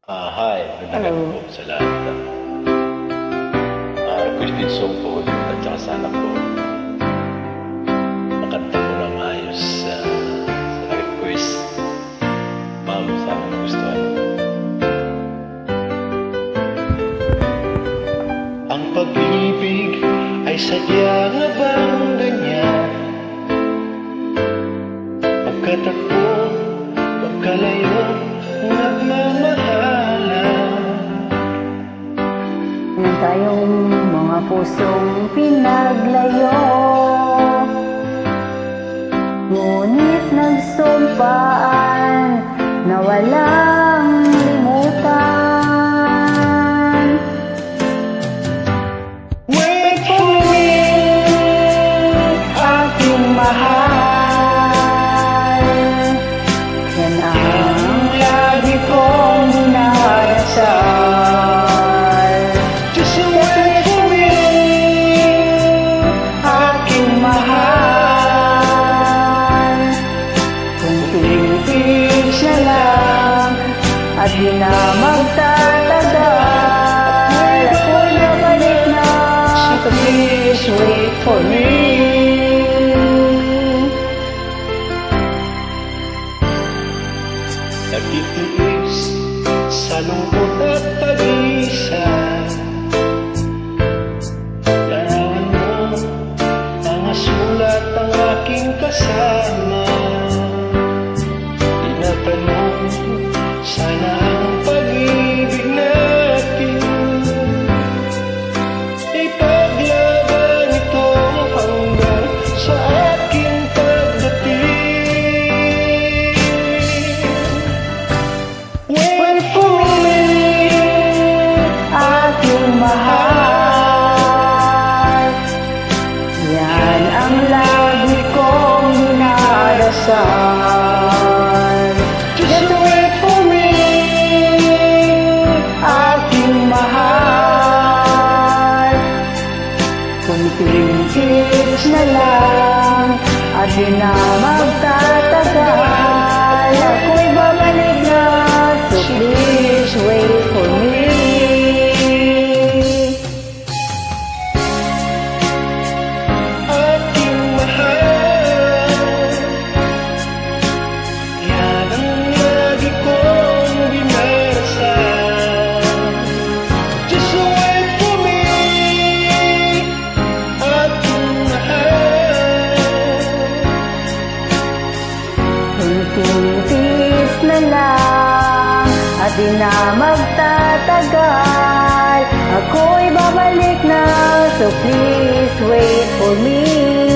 Hi, magandang gabi po sa lahat. Requested song po at saka sana po makanta po ng ayos sa request. Ma'am, sana nagustuhan. Ang pag-ibig ay sadya nga bang ganyan? Pagkatakbo, pagkalayo, nagmamahalan. Yan tayong mga pusong pinaglayo, ngunit nagsumpaan na walang limutan. Wait for me, aking mahal. Yan ang lagi kong dinarasal. Just wait for me, aking mahal. Kunting tiis na lang at di na magtatagal. Ako'y babalik na, so please wait for me. Nagtitiis sa lungkot at pag-iisa. Larawan mo, mga sulat ang aking kasama. Tinatanong, sana ang pag-ibig natin ipaglaban ito hanggang sa aking pagdating. Wait for me, Aking mahal, yan ang lagi kong dinarasal. just wait for me, Aking mahal, kunting tiis na lang at di na magtatagal. Ako'y babalik na, so please wait for me. aking mahal. Yan ang lagi kong dinarasal. Just wait for me, aking mahal. Kunting tiis na lang at di na magtatagal. Ako'y babalik na, so please wait for me.